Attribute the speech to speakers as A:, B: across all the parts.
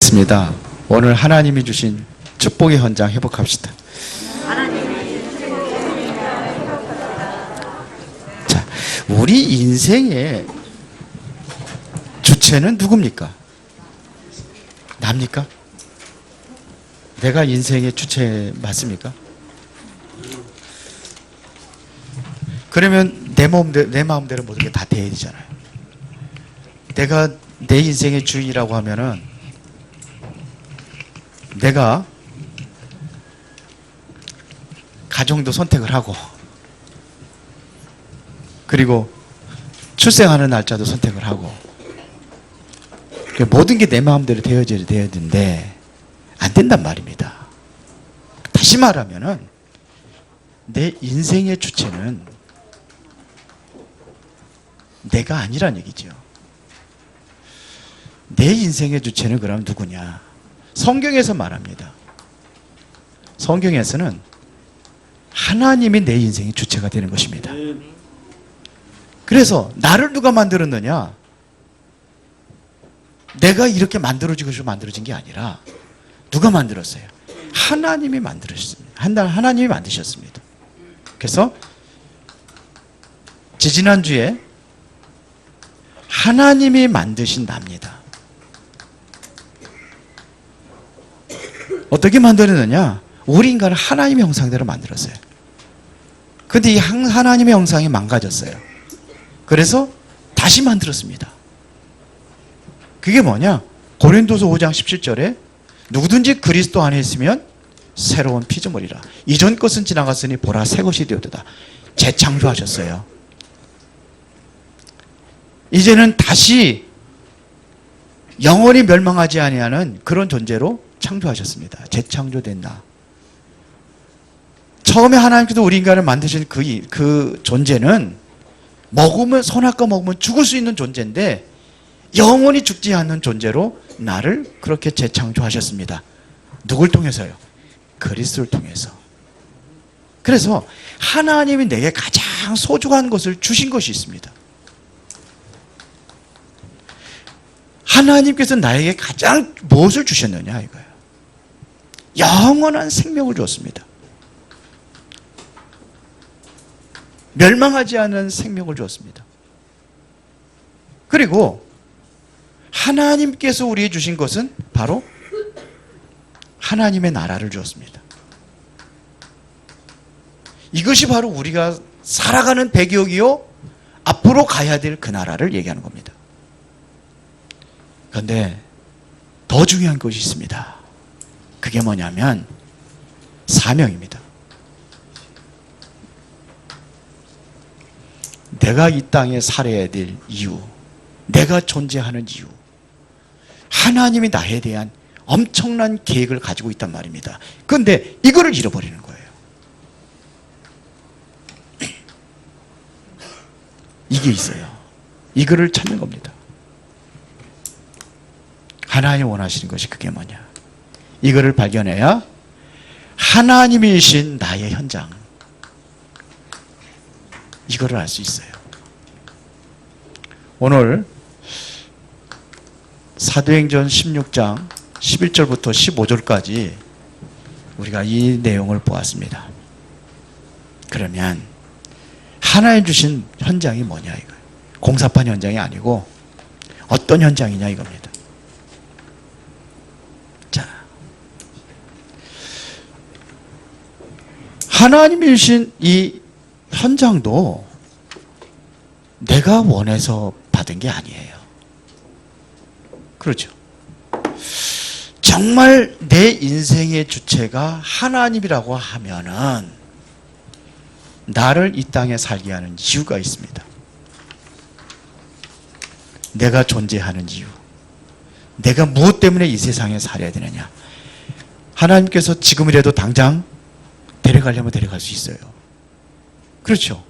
A: 좋습니다. 오늘 하나님이 주신 축복의 현장 회복합시다. 자, 우리 인생의 주체는 누굽니까? 납니까? 내가 인생의 주체 맞습니까? 그러면 내 마음대로 모든 게 다 돼야 되잖아요. 내가 내 인생의 주인이라고 하면은 내가 가정도 선택을 하고 그리고 출생하는 날짜도 선택을 하고 모든 게 내 마음대로 되어져야 되는데 안 된단 말입니다. 다시 말하면은 내 인생의 주체는 내가 아니란 얘기죠. 내 인생의 주체는 그럼 누구냐? 성경에서 말합니다. 성경에서는 하나님이 내 인생의 주체가 되는 것입니다. 그래서 나를 누가 만들었느냐? 내가 이렇게 만들어진 게 아니라 누가 만들었어요? 하나님이 만들었습니다. 하나님이 만드셨습니다. 그래서 지지난주에 하나님이 만드신 나입니다. 어떻게 만들었느냐? 우리 인간을 하나님의 형상대로 만들었어요. 근데 이 하나님의 형상이 망가졌어요. 그래서 다시 만들었습니다. 그게 뭐냐? 고린도서 5장 17절에 누구든지 그리스도 안에 있으면 새로운 피조물이라. 이전 것은 지나갔으니 보라 새 것이 되었도다. 재창조하셨어요. 이제는 다시 영원히 멸망하지 아니하는 그런 존재로 창조하셨습니다. 재창조된 나. 처음에 하나님께서 우리 인간을 만드신 그 존재는 선악과 먹으면 죽을 수 있는 존재인데 영원히 죽지 않는 존재로 나를 그렇게 재창조하셨습니다. 누굴 통해서요? 그리스도를 통해서. 그래서 하나님이 내게 가장 소중한 것을 주신 것이 있습니다. 하나님께서 나에게 가장 무엇을 주셨느냐 이거예요. 영원한 생명을 주었습니다. 멸망하지 않은 생명을 주었습니다. 그리고 하나님께서 우리에게 주신 것은 바로 하나님의 나라를 주었습니다. 이것이 바로 우리가 살아가는 배경이요 앞으로 가야 될 그 나라를 얘기하는 겁니다. 그런데 더 중요한 것이 있습니다. 그게 뭐냐면 사명입니다. 내가 이 땅에 살아야 될 이유, 내가 존재하는 이유, 하나님이 나에 대한 엄청난 계획을 가지고 있단 말입니다. 그런데 이거를 잃어버리는 거예요. 이게 있어요. 이거를 찾는 겁니다. 하나님이 원하시는 것이 그게 뭐냐? 이거를 발견해야 하나님이신 나의 현장, 이거를 알 수 있어요. 오늘 사도행전 16장 11절부터 15절까지 우리가 이 내용을 보았습니다. 그러면 하나님 주신 현장이 뭐냐 이거예요. 공사판 현장이 아니고 어떤 현장이냐 이겁니다. 자, 하나님이 주신 이 현장도 내가 원해서 받은 게 아니에요. 그렇죠. 정말 내 인생의 주체가 하나님이라고 하면은 나를 이 땅에 살게 하는 이유가 있습니다. 내가 존재하는 이유, 내가 무엇 때문에 이 세상에 살아야 되느냐. 하나님께서 지금이라도 당장 데려가려면 데려갈 수 있어요. 그렇죠.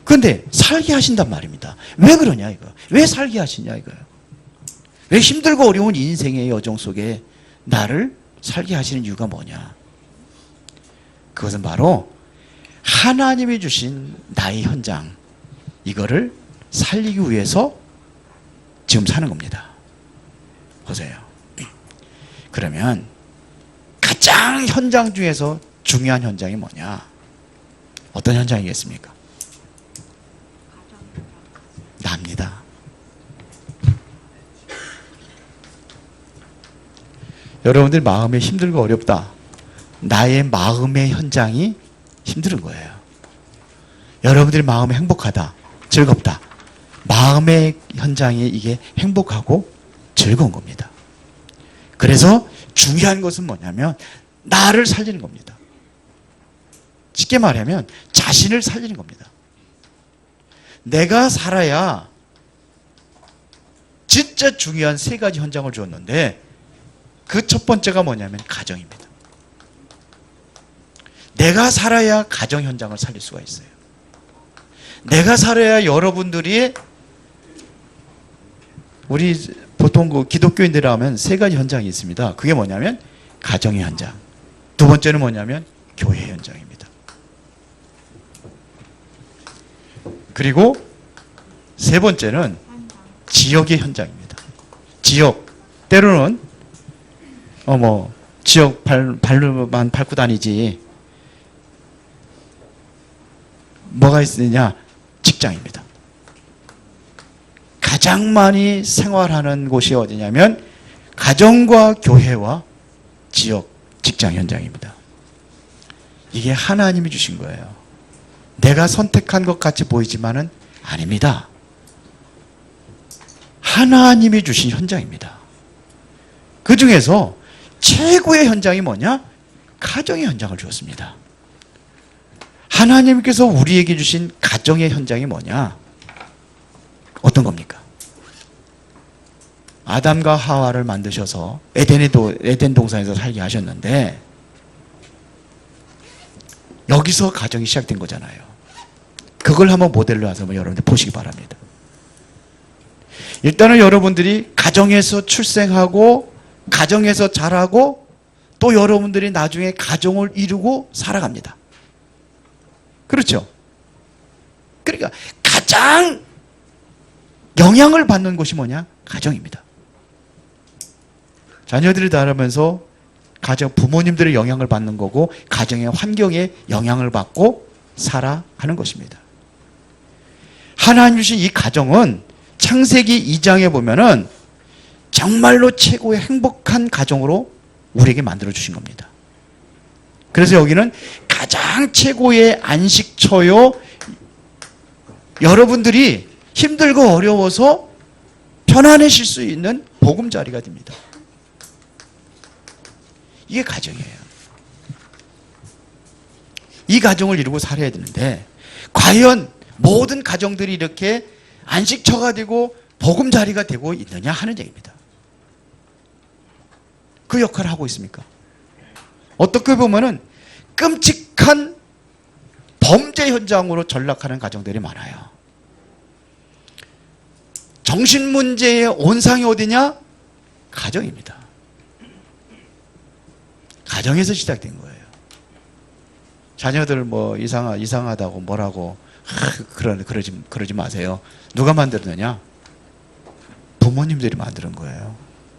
A: 그런데 살게 하신단 말입니다. 왜 그러냐 이거. 왜 살게 하시냐 이거예요. 왜 힘들고 어려운 인생의 여정 속에 나를 살게 하시는 이유가 뭐냐. 그것은 바로 하나님이 주신 나의 현장, 이거를 살리기 위해서 지금 사는 겁니다. 보세요. 그러면 가장 현장 중에서 중요한 현장이 뭐냐? 어떤 현장이겠습니까? 납니다. 여러분들 마음에 힘들고 어렵다. 나의 마음의 현장이 힘든 거예요. 여러분들 마음에 행복하다, 즐겁다. 마음의 현장이 이게 행복하고 즐거운 겁니다. 그래서 중요한 것은 뭐냐면 나를 살리는 겁니다. 쉽게 말하면 자신을 살리는 겁니다. 내가 살아야 진짜 중요한 세 가지 현장을 주었는데 그 첫 번째가 뭐냐면 가정입니다. 내가 살아야 가정 현장을 살릴 수가 있어요. 내가 살아야 여러분들이 우리 보통 그 기독교인들 하면 세 가지 현장이 있습니다. 그게 뭐냐면 가정의 현장. 두 번째는 뭐냐면 교회 현장입니다. 그리고 세 번째는 지역의 현장입니다. 지역. 때로는 지역 발로만 밟고 다니지. 뭐가 있느냐? 직장입니다. 가장 많이 생활하는 곳이 어디냐면 가정과 교회와 지역, 직장 현장입니다. 이게 하나님이 주신 거예요. 내가 선택한 것 같이 보이지만은 아닙니다. 하나님이 주신 현장입니다. 그 중에서 최고의 현장이 뭐냐? 가정의 현장을 주었습니다. 하나님께서 우리에게 주신 가정의 현장이 뭐냐? 어떤 겁니까? 아담과 하와를 만드셔서 에덴 동산에서 살게 하셨는데 여기서 가정이 시작된 거잖아요. 그걸 한번 모델로 해서 여러분들 보시기 바랍니다. 일단은 여러분들이 가정에서 출생하고 가정에서 자라고 또 여러분들이 나중에 가정을 이루고 살아갑니다. 그렇죠? 그러니까 가장 영향을 받는 곳이 뭐냐? 가정입니다. 자녀들이 자라면서 가정 부모님들의 영향을 받는 거고 가정의 환경에 영향을 받고 살아가는 것입니다. 하나님 주신 이 가정은 창세기 2장에 보면은 정말로 최고의 행복한 가정으로 우리에게 만들어 주신 겁니다. 그래서 여기는 가장 최고의 안식처요. 여러분들이 힘들고 어려워서 편안해질 수 있는 보금자리가 됩니다. 이게 가정이에요. 이 가정을 이루고 살아야 되는데 과연 모든 가정들이 이렇게 안식처가 되고 보금자리가 되고 있느냐 하는 얘기입니다. 그 역할을 하고 있습니까? 어떻게 보면은 끔찍한 범죄 현장으로 전락하는 가정들이 많아요. 정신문제의 온상이 어디냐? 가정입니다. 가정에서 시작된 거예요. 자녀들 이상하다고 뭐라고 그러지 마세요. 누가 만들었느냐? 부모님들이 만드는 거예요.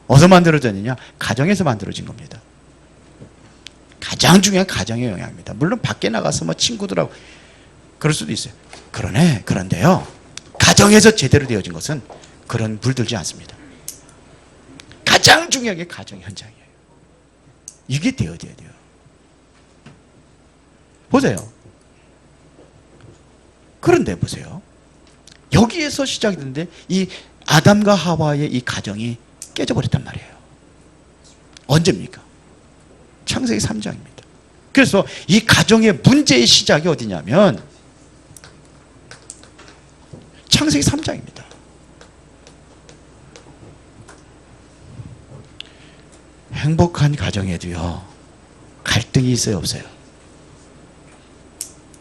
A: 어디서 만들어졌느냐? 가정에서 만들어진 겁니다. 가장 중요한 가정의 영향입니다. 물론 밖에 나가서 친구들하고 그럴 수도 있어요. 그런데요. 가정에서 제대로 되어진 것은 그런 물들지 않습니다. 가장 중요한 게 가정의 현장이에요. 이게 되어야 돼요. 보세요. 그런데 보세요. 여기에서 시작이 됐는데 이 아담과 하와의 이 가정이 깨져버렸단 말이에요. 언제입니까? 창세기 3장입니다. 그래서 이 가정의 문제의 시작이 어디냐면 창세기 3장입니다. 행복한 가정에도요 갈등이 있어요, 없어요?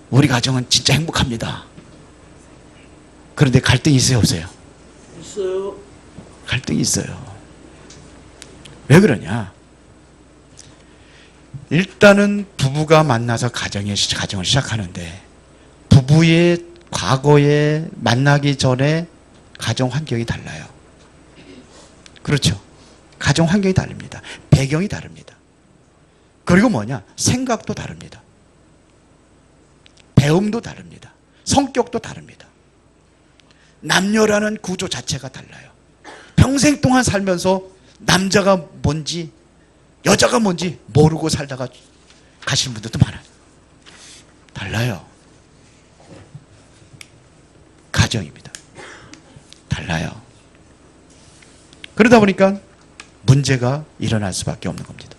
A: 우리 가정은 진짜 행복합니다. 그런데 갈등이 있어요, 없어요?
B: 있어요.
A: 갈등이 있어요. 왜 그러냐? 일단은 부부가 만나서 가정을 시작하는데 부부의 과거에 만나기 전에 가정 환경이 달라요. 그렇죠? 가정 환경이 다릅니다. 배경이 다릅니다. 그리고 뭐냐? 생각도 다릅니다. 배움도 다릅니다. 성격도 다릅니다. 남녀라는 구조 자체가 달라요. 평생 동안 살면서 남자가 뭔지 여자가 뭔지 모르고 살다가 가시는 분들도 많아요. 달라요. 가정입니다. 달라요. 그러다 보니까 문제가 일어날 수밖에 없는 겁니다.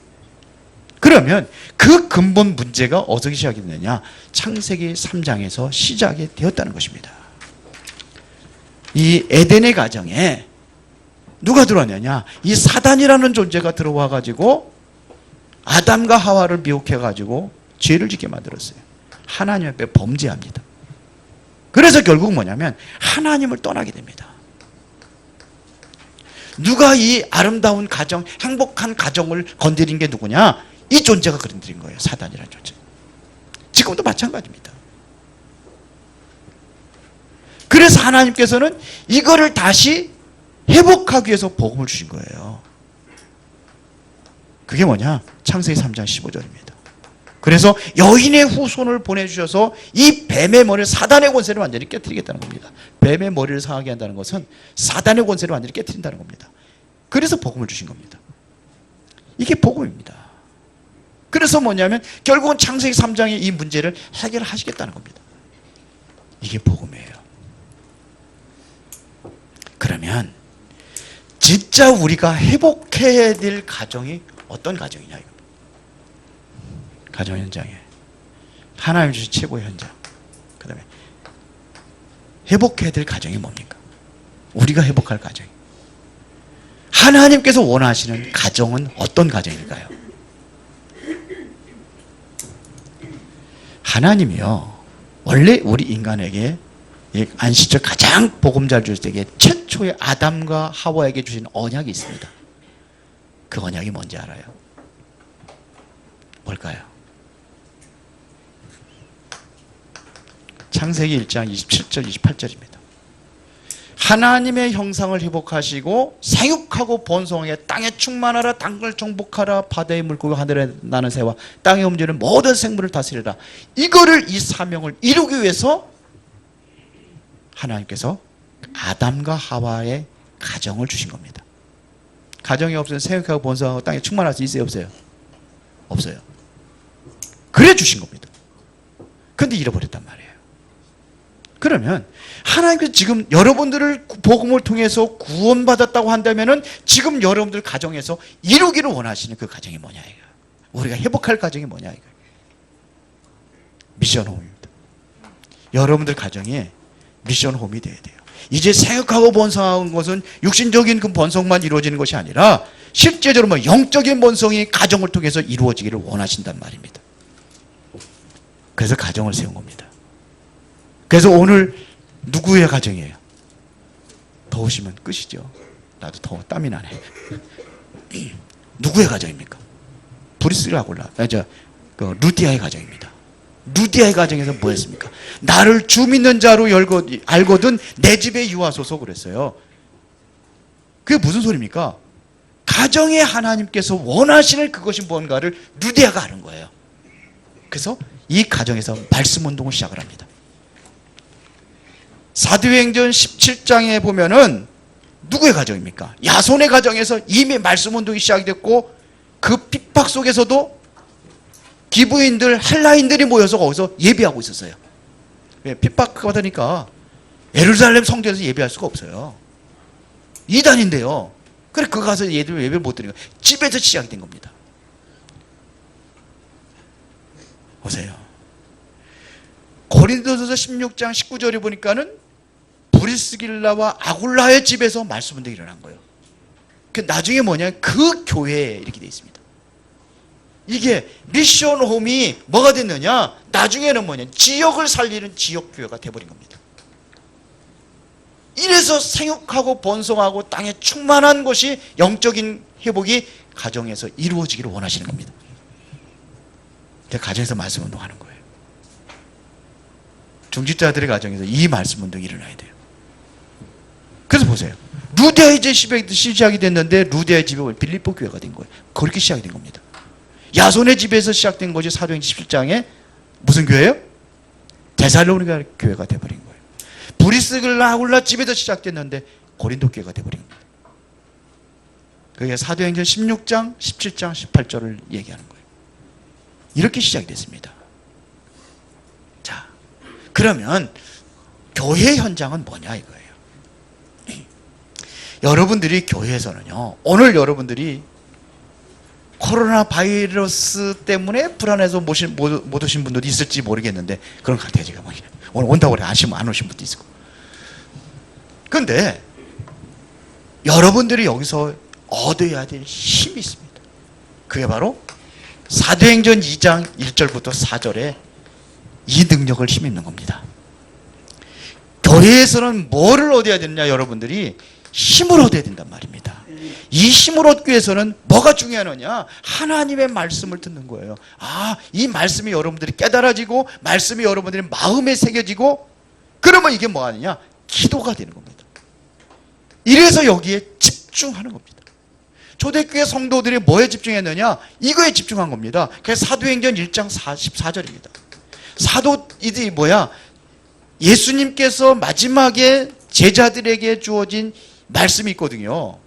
A: 그러면 그 근본 문제가 어떻게 시작이 되느냐? 창세기 3장에서 시작이 되었다는 것입니다. 이 에덴의 가정에 누가 들어왔느냐? 이 사단이라는 존재가 들어와 가지고 아담과 하와를 미혹해 가지고 죄를 짓게 만들었어요. 하나님 앞에 범죄합니다. 그래서 결국 뭐냐면 하나님을 떠나게 됩니다. 누가 이 아름다운 가정, 행복한 가정을 건드린 게 누구냐? 이 존재가 건드린 거예요. 사단이라는 존재. 지금도 마찬가지입니다. 그래서 하나님께서는 이거를 다시 회복하기 위해서 복음을 주신 거예요. 그게 뭐냐? 창세기 3장 15절입니다. 그래서 여인의 후손을 보내주셔서 이 뱀의 머리를, 사단의 권세를 완전히 깨뜨리겠다는 겁니다. 뱀의 머리를 상하게 한다는 것은 사단의 권세를 완전히 깨뜨린다는 겁니다. 그래서 복음을 주신 겁니다. 이게 복음입니다. 그래서 뭐냐면 결국은 창세기 3장의 이 문제를 해결하시겠다는 겁니다. 이게 복음이에요. 그러면 진짜 우리가 회복해야 될 가정이 어떤 가정이냐 이겁니다. 가정 현장에 하나님 주신 최고의 현장. 그 다음에 회복해야 될 가정이 뭡니까? 우리가 회복할 가정. 하나님께서 원하시는 가정은 어떤 가정일까요? 하나님이요, 원래 우리 인간에게 안식절 가장 복음잘 줄 때에 최초의 아담과 하와에게 주신 언약이 있습니다. 그 언약이 뭔지 알아요? 뭘까요? 창세기 1장 27절 28절입니다. 하나님의 형상을 회복하시고 생육하고 번성하게 땅에 충만하라, 땅을 정복하라, 바다의 물고기 하늘에 나는 새와 땅에 움직이는 모든 생물을 다스리라. 이거를, 이 사명을 이루기 위해서 하나님께서 아담과 하와의 가정을 주신 겁니다. 가정이 없으면 생육하고 번성하고 땅에 충만할 수 있어요, 없어요? 없어요. 그래 주신 겁니다. 그런데 잃어버렸단 말이에요. 그러면 하나님께서 지금 여러분들을 복음을 통해서 구원받았다고 한다면은 지금 여러분들 가정에서 이루기를 원하시는 그 가정이 뭐냐 이거. 우리가 회복할 가정이 뭐냐 이거. 미션 홈입니다. 여러분들 가정이 미션 홈이 돼야 돼요. 이제 생육하고 번성하는 것은 육신적인 그 번성만 이루어지는 것이 아니라 실제적으로 뭐 영적인 번성이 가정을 통해서 이루어지기를 원하신단 말입니다. 그래서 가정을 세운 겁니다. 그래서 오늘 누구의 가정이에요? 더우시면 끝이죠. 나도 더워 땀이 나네. 누구의 가정입니까? 브리스라 아굴라, 루디아의 가정입니다. 루디아의 가정에서 뭐 했습니까? 나를 주 믿는 자로 알거든 내 집에 유하소서 그랬어요. 그게 무슨 소리입니까? 가정에 하나님께서 원하시는 그것이 뭔가를 루디아가 아는 거예요. 그래서 이 가정에서 말씀 운동을 시작을 합니다. 사도행전 17장에 보면은 누구의 가정입니까? 야손의 가정에서 이미 말씀 운동이 시작이 됐고, 그 핍박 속에서도 기브인들, 헬라인들이 모여서 거기서 예배하고 있었어요. 왜? 핍박받으니까 예루살렘 성전에서 예배할 수가 없어요. 이단인데요. 그래, 그거 가서 예배를 못 드리니까 집에서 시작이 된 겁니다. 보세요. 고린도전서 16장 19절에 보니까는 브리스길라와 아굴라의 집에서 말씀 운동이 일어난 거예요. 나중에 뭐냐, 그 교회에 이렇게 돼 있습니다. 이게 미션 홈이 뭐가 됐느냐, 나중에는 뭐냐, 지역을 살리는 지역교회가 돼버린 겁니다. 이래서 생육하고 번성하고 땅에 충만한 것이 영적인 회복이 가정에서 이루어지기를 원하시는 겁니다. 가정에서 말씀 운동하는 거예요. 중직자들의 가정에서 이 말씀 운동이 일어나야 돼요. 그래서 보세요. 루데아의 집에 시작이 됐는데 루데아의 집이 빌립보 교회가 된 거예요. 그렇게 시작이 된 겁니다. 야손의 집에서 시작된 것이 사도행전 17장에 무슨 교회예요? 데살로니가 교회가 돼버린 거예요. 브리스글라 집에서 시작됐는데 고린도 교회가 돼버린 겁니다. 그게 사도행전 16장, 17장, 18절을 얘기하는 거예요. 이렇게 시작이 됐습니다. 자, 그러면 교회 현장은 뭐냐 이거예요. 여러분들이 교회에서는요, 오늘 여러분들이 코로나 바이러스 때문에 불안해서 못 오신 분들도 있을지 모르겠는데, 그런 것 같아요. 제가 오늘 온다고 그래 안 오신 분도 있고. 근데 여러분들이 여기서 얻어야 될 힘이 있습니다. 그게 바로 사도행전 2장 1절부터 4절에 이 능력을 힘입는 겁니다. 교회에서는 뭐를 얻어야 되느냐, 여러분들이 힘을 얻어야 된단 말입니다. 이 힘을 얻기 위해서는 뭐가 중요하느냐? 하나님의 말씀을 듣는 거예요. 아, 이 말씀이 여러분들이 깨달아지고 말씀이 여러분들의 마음에 새겨지고, 그러면 이게 뭐 하느냐? 기도가 되는 겁니다. 이래서 여기에 집중하는 겁니다. 초대교회 성도들이 뭐에 집중했느냐? 이거에 집중한 겁니다. 그래서 사도행전 1장 44절입니다. 사도이들이 뭐야? 예수님께서 마지막에 제자들에게 주어진 말씀이 있거든요.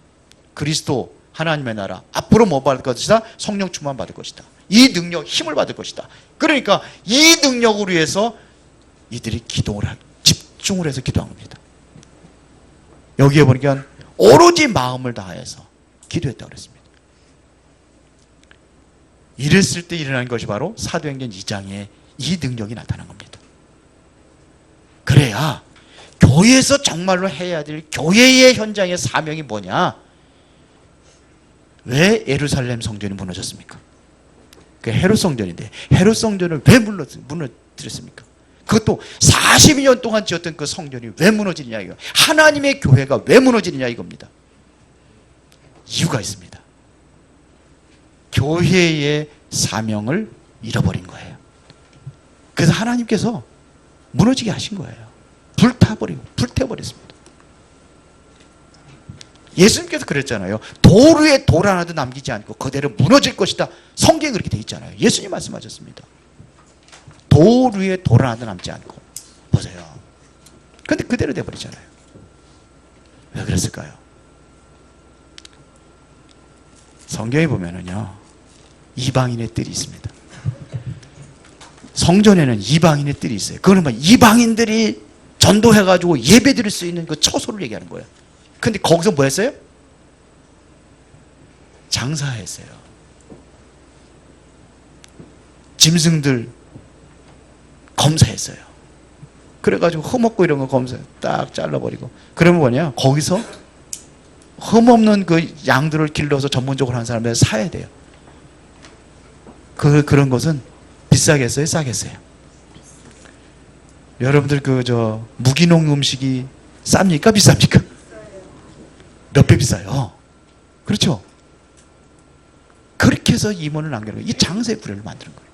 A: 그리스도 하나님의 나라, 앞으로 뭐 받을 것이다? 성령 충만 받을 것이다. 이 능력, 힘을 받을 것이다. 그러니까 이 능력을 위해서 이들이 집중을 해서 기도한 겁니다. 여기에 보니까 오로지 마음을 다해서 기도했다고 그랬습니다. 이랬을 때 일어난 것이 바로 사도행전 2장에 이 능력이 나타난 겁니다. 그래야 교회에서 정말로 해야 될 교회의 현장의 사명이 뭐냐? 왜 예루살렘 성전이 무너졌습니까? 그 헤롯 성전인데 헤롯 성전을 왜 무너뜨렸습니까? 그것도 42년 동안 지었던 그 성전이 왜 무너지느냐 이거. 하나님의 교회가 왜 무너지느냐 이겁니다. 이유가 있습니다. 교회의 사명을 잃어버린 거예요. 그래서 하나님께서 무너지게 하신 거예요. 불태워버렸습니다. 예수님께서 그랬잖아요. 돌 위에 돌 하나도 남기지 않고 그대로 무너질 것이다. 성경에 그렇게 되어 있잖아요. 예수님 말씀하셨습니다. 돌 위에 돌 하나도 남지 않고. 보세요. 근데 그대로 돼버리잖아요. 왜 그랬을까요? 성경에 보면은요, 이방인의 뜰이 있습니다. 성전에는 이방인의 뜰이 있어요. 그거는 뭐 이방인들이 전도해가지고 예배 드릴 수 있는 그 처소를 얘기하는 거예요. 근데 거기서 뭐 했어요? 장사했어요. 짐승들 검사했어요. 그래가지고 흠없고 이런 거 검사 딱 잘라버리고. 그러면 뭐냐? 거기서 흠없는 그 양들을 길러서 전문적으로 하는 사람들 사야 돼요. 그런 것은 비싸겠어요? 싸겠어요? 여러분들 무기농 음식이 쌉니까? 비쌉니까? 몇 배 비싸요? 그렇죠? 그렇게 해서 임원을 남기는 거예요. 이 장세의 구례를 만드는 거예요.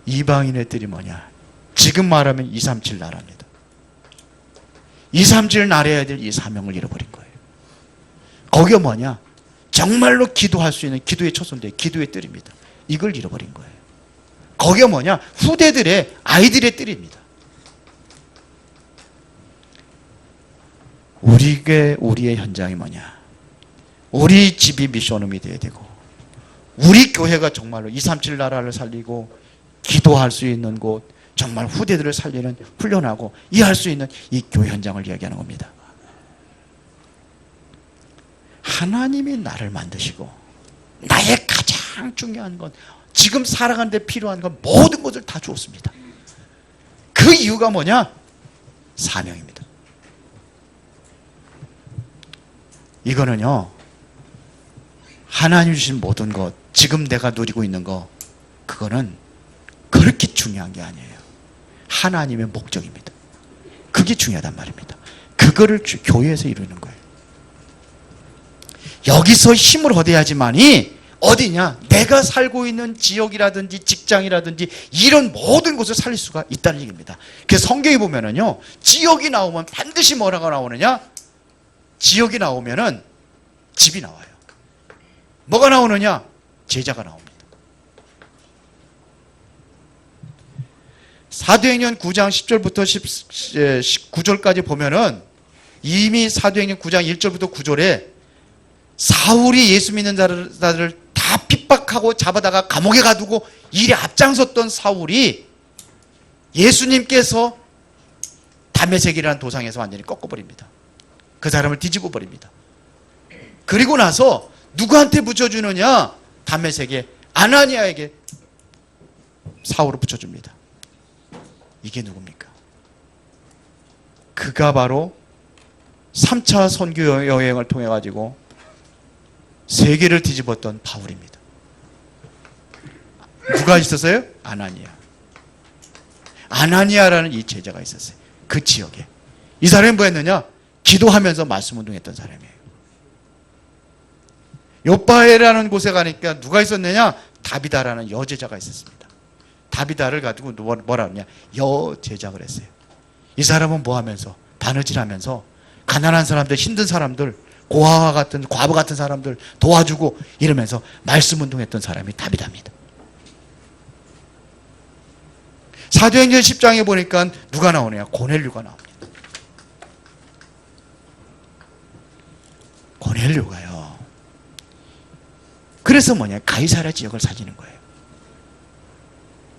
A: 이방인의 뜰이 뭐냐? 지금 말하면 237 나라입니다. 237 나라해야 될 이 사명을 잃어버린 거예요. 거기가 뭐냐? 정말로 기도할 수 있는 기도의 처소인데 기도의 뜰입니다. 이걸 잃어버린 거예요. 거기가 뭐냐? 후대들의 아이들의 뜰입니다. 우리의 현장이 뭐냐? 우리 집이 미션홈이 되어야 되고, 우리 교회가 정말로 237 나라를 살리고 기도할 수 있는 곳, 정말 후대들을 살리는 훈련하고 이해할 수 있는 이 교회 현장을 이야기하는 겁니다. 하나님이 나를 만드시고 나의 가장 중요한 건, 지금 살아가는 데 필요한 건 모든 것을 다 주었습니다. 그 이유가 뭐냐? 사명입니다. 이거는요, 하나님 주신 모든 것, 지금 내가 누리고 있는 거, 그거는 그렇게 중요한 게 아니에요. 하나님의 목적입니다. 그게 중요하단 말입니다. 그거를 교회에서 이루는 거예요. 여기서 힘을 얻어야지만이 어디냐? 내가 살고 있는 지역이라든지 직장이라든지 이런 모든 곳을 살릴 수가 있다는 얘기입니다. 그래서 성경에 보면은요, 지역이 나오면 반드시 뭐라고 나오느냐? 지역이 나오면은 집이 나와요. 뭐가 나오느냐? 제자가 나옵니다. 사도행전 9장 10절부터 19절까지 보면은 이미 사도행전 9장 1절부터 9절에 사울이 예수 믿는 자들을 다 핍박하고 잡아다가 감옥에 가두고 일에 앞장섰던 사울이 예수님께서 다메섹이라는 도상에서 완전히 꺾어버립니다. 그 사람을 뒤집어 버립니다. 그리고 나서 누구한테 붙여주느냐? 다메섹에 아나니아에게 사울을 붙여줍니다. 이게 누굽니까? 그가 바로 3차 선교 여행을 통해 가지고 세계를 뒤집었던 바울입니다. 누가 있었어요? 아나니아. 아나니아라는 이 제자가 있었어요. 그 지역에. 이 사람이 뭐 했느냐? 기도하면서 말씀 운동했던 사람이에요. 요빠에라는 곳에 가니까 누가 있었느냐? 다비다라는 여제자가 있었습니다. 다비다를 가지고 뭐라 하느냐? 여제자를 했어요. 이 사람은 뭐 하면서? 바느질하면서 가난한 사람들, 힘든 사람들, 고아와 같은 과부 같은 사람들 도와주고 이러면서 말씀 운동했던 사람이 다비다입니다. 사도행전 10장에 보니까 누가 나오느냐? 고넬료가 나옵니다. 고넬료가요. 그래서 뭐냐? 가이사랴 지역을 살리는 거예요.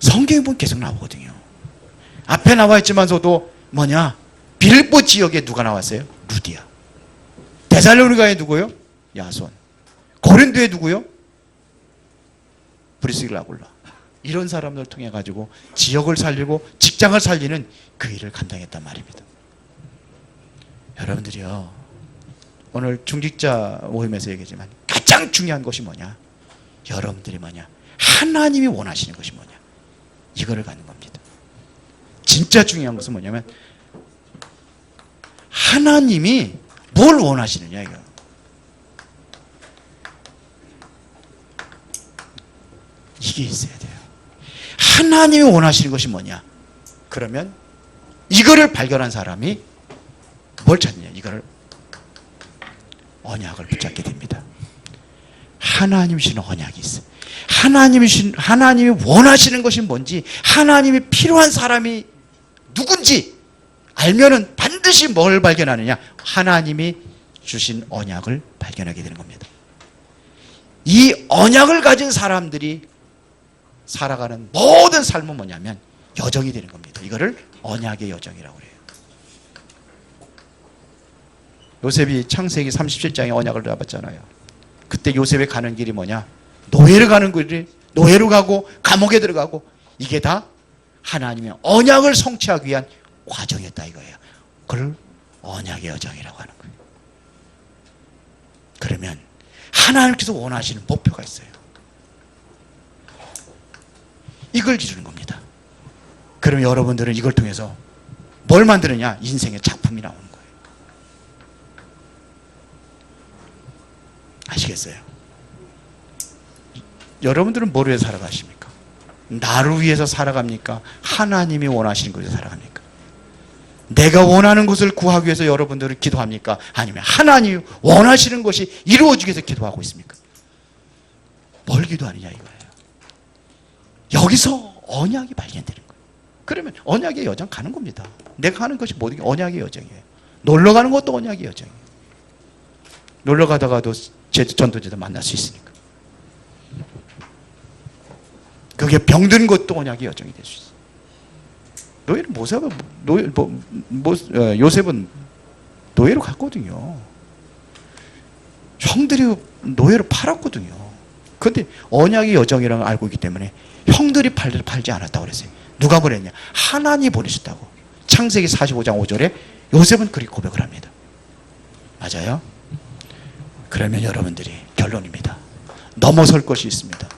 A: 성경에 보면 계속 나오거든요. 앞에 나와 있지만서도 뭐냐? 빌보 지역에 누가 나왔어요? 루디아. 데살로니가에 누구요? 야손. 고린도에 누구요? 브리스길라굴라. 이런 사람들을 통해 가지고 지역을 살리고 직장을 살리는 그 일을 감당했단 말입니다. 여러분들이요, 오늘 중직자 모임에서 얘기했지만 가장 중요한 것이 뭐냐? 여러분들이 뭐냐? 하나님이 원하시는 것이 뭐냐? 이거를 갖는 겁니다. 진짜 중요한 것은 뭐냐면 하나님이 뭘 원하시느냐, 이거. 이게 있어야 돼요. 하나님이 원하시는 것이 뭐냐? 그러면 이거를 발견한 사람이 뭘 찾느냐? 이거를 언약을 붙잡게 됩니다. 하나님이 주시는 언약이 있어요. 하나님이 원하시는 것이 뭔지, 하나님이 필요한 사람이 누군지 알면은 반드시 뭘 발견하느냐? 하나님이 주신 언약을 발견하게 되는 겁니다. 이 언약을 가진 사람들이 살아가는 모든 삶은 뭐냐면 여정이 되는 겁니다. 이거를 언약의 여정이라고 해요. 요셉이 창세기 37장에 언약을 잡았잖아요. 그때 요셉이 가는 길이 뭐냐? 노예로 가는 길이, 노예로 가고 감옥에 들어가고, 이게 다 하나님의 언약을 성취하기 위한 과정이었다 이거예요. 그걸 언약의 여정이라고 하는 거예요. 그러면 하나님께서 원하시는 목표가 있어요. 이걸 이루는 겁니다. 그러면 여러분들은 이걸 통해서 뭘 만드느냐? 인생의 작품이 나오는 거예요. 아시겠어요? 여러분들은 뭘 위해서 살아가십니까? 나를 위해서 살아갑니까? 하나님이 원하시는 것을 살아갑니까? 내가 원하는 것을 구하기 위해서 여러분들은 기도합니까? 아니면 하나님이 원하시는 것이 이루어지기 위해서 기도하고 있습니까? 뭘 기도하느냐 이거예요. 여기서 언약이 발견되는 거예요. 그러면 언약의 여정 가는 겁니다. 내가 하는 것이 모든 게 언약의 여정이에요. 놀러 가는 것도 언약의 여정이에요. 놀러 가다가도 전도자들 만날 수 있으니까. 그게 병든 것도 언약의 여정이 될 수 있어요. 요셉은 노예로 갔거든요. 형들이 노예로 팔았거든요. 그런데 언약의 여정이라는 걸 알고 있기 때문에 형들이 팔지 않았다고 그랬어요. 누가 보냈냐? 하나님이 보내셨다고. 창세기 45장 5절에 요셉은 그렇게 고백을 합니다. 맞아요? 그러면 여러분들이 결론입니다. 넘어설 것이 있습니다.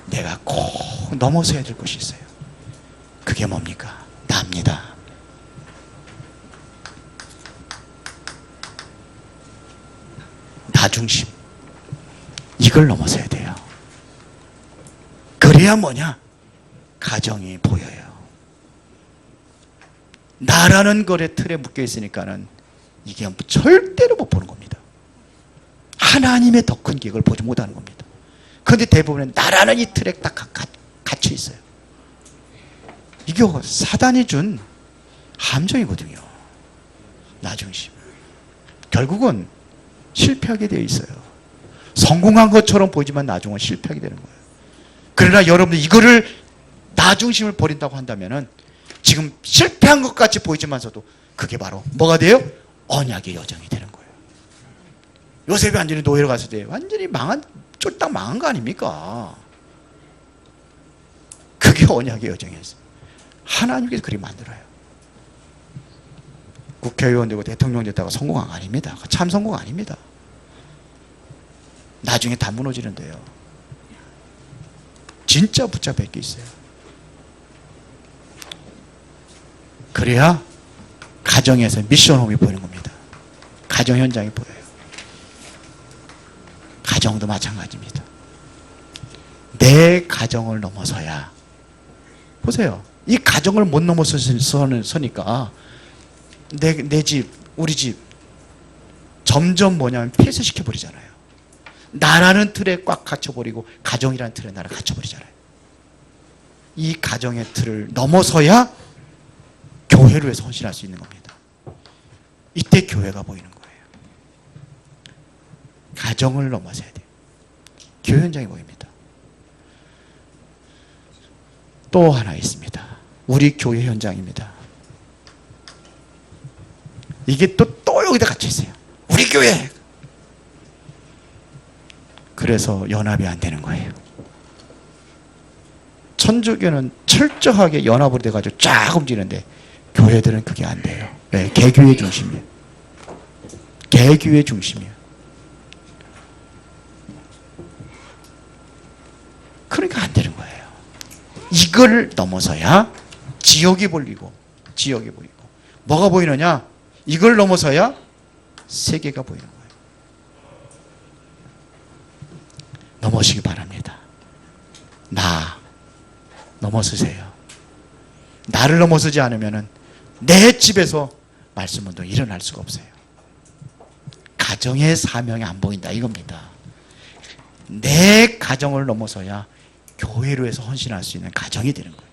A: 내가 꼭 넘어서야 될 것이 있어요. 그게 뭡니까? 나입니다. 나 중심. 이걸 넘어서야 돼요. 그래야 뭐냐? 가정이 보여요. 나라는 거래 틀에 묶여 있으니까는 이게 절대로 못 보는 겁니다. 하나님의 더 큰 계획을 보지 못하는 겁니다. 그런데 대부분은 나라는 이 틀에 딱 갇혀 있어요. 이게 사단이 준 함정이거든요. 나 중심. 결국은 실패하게 되어 있어요. 성공한 것처럼 보이지만 나중은 실패하게 되는 거예요. 그러나 여러분들 이거를 나 중심을 버린다고 한다면은 지금 실패한 것 같이 보이지만서도 그게 바로 뭐가 돼요? 언약의 여정이 되는 거예요. 요셉이 완전히 노예로 갔을 때 완전히 쫄딱 망한 거 아닙니까? 그게 언약의 여정이었어요. 하나님께서 그렇게 만들어요. 국회의원 되고 대통령 됐다가 성공한 거 아닙니다. 참 성공 아닙니다. 나중에 다 무너지는데요. 진짜 붙잡혀 있어요. 그래야 가정에서 미션홈이 보이는 겁니다. 가정 현장이 보여요. 가정도 마찬가지입니다. 내 가정을 넘어서야, 보세요. 이 가정을 못 넘어서니까 내 집, 우리 집 점점 뭐냐면 폐쇄시켜 버리잖아요. 나라는 틀에 꽉 갇혀버리고 가정이라는 틀에 나를 갇혀버리잖아요. 이 가정의 틀을 넘어서야 교회를 위해서 헌신할 수 있는 겁니다. 이때 교회가 보이는 거예요. 가정을 넘어서야 돼요. 교회 현장이 보입니다. 또 하나 있습니다. 우리 교회 현장입니다. 이게 또 여기다 갇혀 있어요. 우리 교회. 그래서 연합이 안 되는 거예요. 천주교는 철저하게 연합으로 돼가지고 쫙 움직이는데 교회들은 그게 안 돼요. 왜? 개교의 중심이에요. 개교의 중심이에요. 그러니까 안 되는 거예요. 이걸 넘어서야 지역이 보이고 뭐가 보이느냐? 이걸 넘어서야 세계가 보이는 거예요. 넘어시기 바랍니다. 나 넘어서세요. 나를 넘어서지 않으면 내 집에서 말씀 운동 일어날 수가 없어요. 가정의 사명이 안 보인다 이겁니다. 내 가정을 넘어서야 교회로 해서 헌신할 수 있는 가정이 되는 거예요.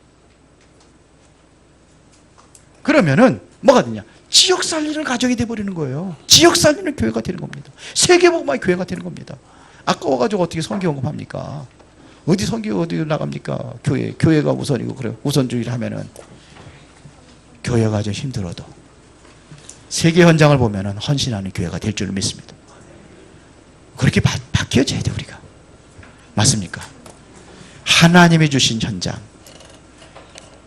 A: 그러면은 뭐가 되냐? 지역 살리는 가정이 돼버리는 거예요. 지역 살리는 교회가 되는 겁니다. 세계복음화의 교회가 되는 겁니다. 아까 와가지고 어떻게 선교 언급합니까? 어디 선교 어디 나갑니까? 교회가 우선이고 그래 우선주의를 하면은 교회가 좀 힘들어도 세계 현장을 보면은 헌신하는 교회가 될 줄 믿습니다. 그렇게 바뀌어져야 돼 우리가. 맞습니까? 하나님이 주신 현장.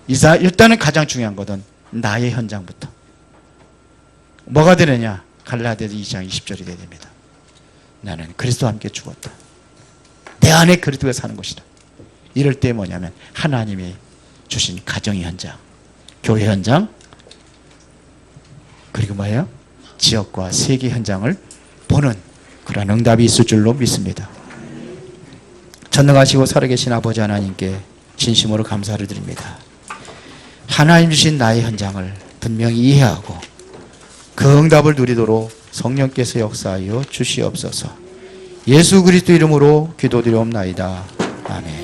A: 일단은 가장 중요한 것은 나의 현장부터. 뭐가 되느냐? 갈라디아서 2장 20절이 되야 됩니다. 나는 그리스도와 함께 죽었다. 내 안에 그리스도가 사는 것이다. 이럴 때 뭐냐면 하나님이 주신 가정의 현장, 교회 현장, 그리고 뭐예요? 지역과 세계 현장을 보는 그런 응답이 있을 줄로 믿습니다. 전능하시고 살아계신 아버지 하나님께 진심으로 감사를 드립니다. 하나님 주신 나의 현장을 분명히 이해하고 그 응답을 누리도록 성령께서 역사하여 주시옵소서. 예수 그리스도 이름으로 기도드리옵나이다. 아멘.